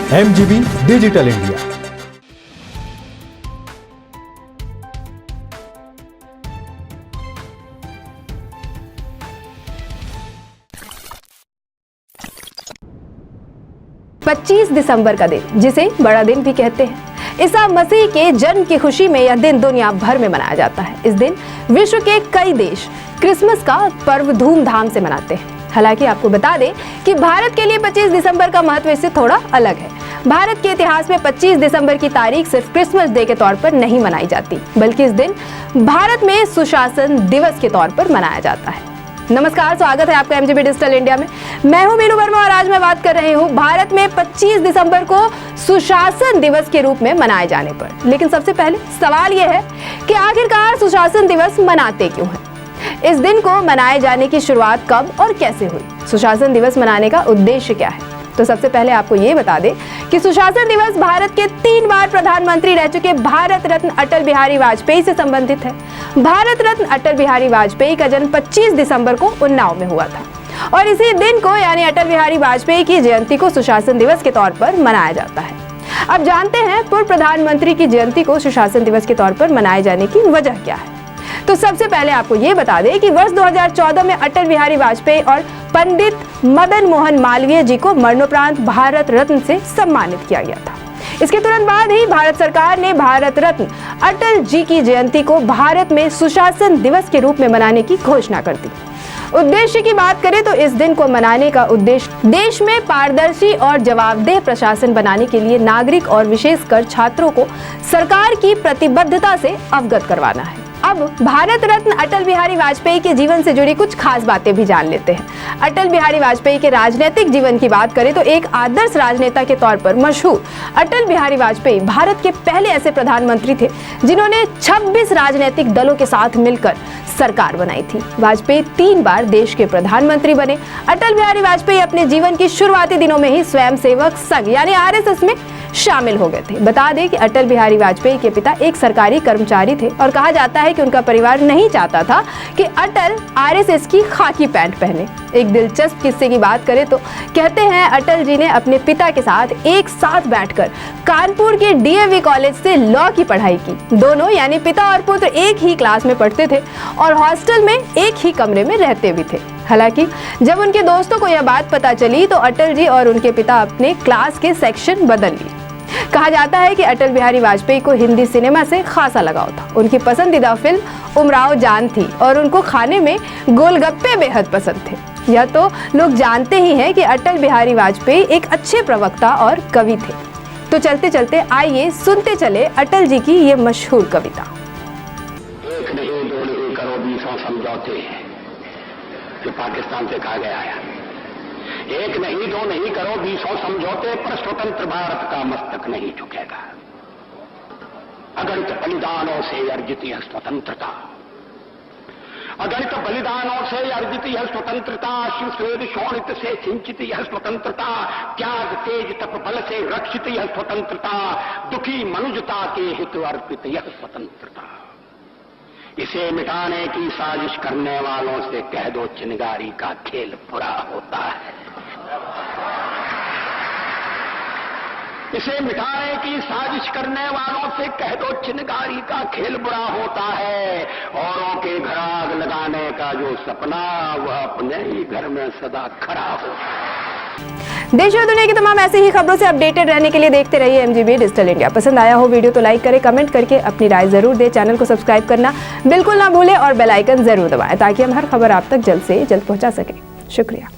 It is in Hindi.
MGB digital India. पच्चीस दिसंबर का दिन, जिसे बड़ा दिन भी कहते हैं, ईसा मसीह के जन्म की खुशी में यह दिन दुनिया भर में मनाया जाता है। इस दिन विश्व के कई देश क्रिसमस का पर्व धूमधाम से मनाते हैं। हालांकि आपको बता दें कि भारत के लिए 25 दिसंबर का महत्व इससे थोड़ा अलग है। भारत के इतिहास में 25 दिसंबर की तारीख सिर्फ क्रिसमस डे के तौर पर नहीं मनाई जाती, बल्कि इस दिन भारत में सुशासन दिवस के तौर पर मनाया जाता है। नमस्कार, स्वागत है आपका MGB डिजिटल इंडिया में। मैं हूं मीनू वर्मा और आज मैं बात कर रही हूं भारत में 25 दिसंबर को सुशासन दिवस के रूप में मनाए जाने पर। लेकिन सबसे पहले सवाल यह है कि आखिरकार सुशासन दिवस मनाते क्यों हैं? इस दिन को मनाए जाने की शुरुआत कब और कैसे हुई? सुशासन दिवस मनाने का उद्देश्य क्या है? तो सबसे पहले आपको ये बता दें कि सुशासन दिवस भारत के 3 बार प्रधानमंत्री रह चुके भारत रत्न अटल बिहारी वाजपेयी से संबंधित है। भारत रत्न अटल बिहारी वाजपेयी का जन्म 25 दिसंबर को उन्नाव में हुआ था और इसी दिन को यानी अटल बिहारी वाजपेयी की जयंती को सुशासन दिवस के तौर पर मनाया जाता है। अब जानते हैं पूर्व प्रधानमंत्री की जयंती को सुशासन दिवस के तौर पर मनाए जाने की वजह क्या है। तो सबसे पहले आपको ये बता दें कि वर्ष 2014 में अटल बिहारी वाजपेयी और पंडित मदन मोहन मालवीय जी को मरणोपरांत भारत रत्न से सम्मानित किया गया था। इसके तुरंत बाद ही भारत सरकार ने भारत रत्न अटल जी की जयंती को भारत में सुशासन दिवस के रूप में मनाने की घोषणा कर दी। उद्देश्य की बात करें तो इस दिन को मनाने का उद्देश्य देश में पारदर्शी और जवाबदेह प्रशासन बनाने के लिए नागरिक और विशेषकर छात्रों को सरकार की प्रतिबद्धता से अवगत करवाना है। अब भारत रत्न अटल बिहारी वाजपेयी के जीवन से जुड़ी कुछ खास बातें भी जान लेते हैं। अटल बिहारी वाजपेयी के राजनीतिक जीवन की बात करें तो एक आदर्श राजनेता के तौर पर मशहूर अटल बिहारी वाजपेयी भारत के पहले ऐसे प्रधानमंत्री थे जिन्होंने 26 राजनीतिक दलों के साथ मिलकर सरकार बनाई थी। वाजपेयी 3 बार देश के प्रधानमंत्री बने। अटल बिहारी वाजपेयी अपने जीवन की शुरुआती दिनों में ही स्वयंसेवक संघ यानी RSS में शामिल हो गए थे। बता दें कि अटल बिहारी वाजपेयी के पिता एक सरकारी कर्मचारी थे और कहा जाता है कि उनका परिवार नहीं चाहता था कि अटल RSS की खाकी पैंट पहने। एक दिलचस्प किस्से की बात करें तो कहते हैं अटल जी ने अपने पिता के साथ एक साथ बैठकर कानपुर के DAV कॉलेज से लॉ की पढ़ाई की। दोनों यानी पिता और पुत्र एक ही क्लास में पढ़ते थे और हॉस्टल में एक ही कमरे में रहते भी थे। हालांकि जब उनके दोस्तों को यह बात पता चली तो अटल जी और उनके पिता अपने क्लास के सेक्शन बदल लिए। कहा जाता है कि अटल बिहारी वाजपेयी को हिंदी सिनेमा से खासा लगाव था। उनकी पसंदीदा फिल्म उमराव जान थी और उनको खाने में गोलगप्पे बेहद पसंद थे। यह तो लोग जानते ही हैं कि अटल बिहारी वाजपेयी एक अच्छे प्रवक्ता और कवि थे। तो चलते चलते आइए सुनते चले अटल जी की ये मशहूर कविता। एक नहीं दो नहीं करो 20 समझौते जो पाकिस्तान से कहा गया है। एक नहीं दो नहीं करो 20 समझौते पर स्वतंत्र भारत का मस्तक नहीं झुकेगा। अगणित बलिदानों से अर्जित यह स्वतंत्रता, अगणित बलिदानों से अर्जित यह स्वतंत्रता, शिव स्वेद शोणित से सिंचित यह स्वतंत्रता, त्याग तेज तप बल से रक्षित यह स्वतंत्रता, दुखी मनुजता के हित अर्पित यह स्वतंत्रता। इसे मिटाने की साजिश करने वालों से कह दो चिनगारी का खेल बुरा होता है। इसे मिटाने की साजिश करने वालों से कह दो चिनगारी का खेल बुरा होता है। औरों के घर आग लगाने का जो सपना वह अपने ही घर में सदा खड़ा हो। देश और दुनिया की तमाम ऐसी ही खबरों से अपडेटेड रहने के लिए देखते रहिए MGB डिजिटल इंडिया। पसंद आया हो वीडियो तो लाइक करें, कमेंट करके अपनी राय जरूर दें। चैनल को सब्सक्राइब करना बिल्कुल ना भूलें और बेल आइकन जरूर दबाएं ताकि हम हर खबर आप तक जल्द से जल्द पहुंचा सकें। शुक्रिया।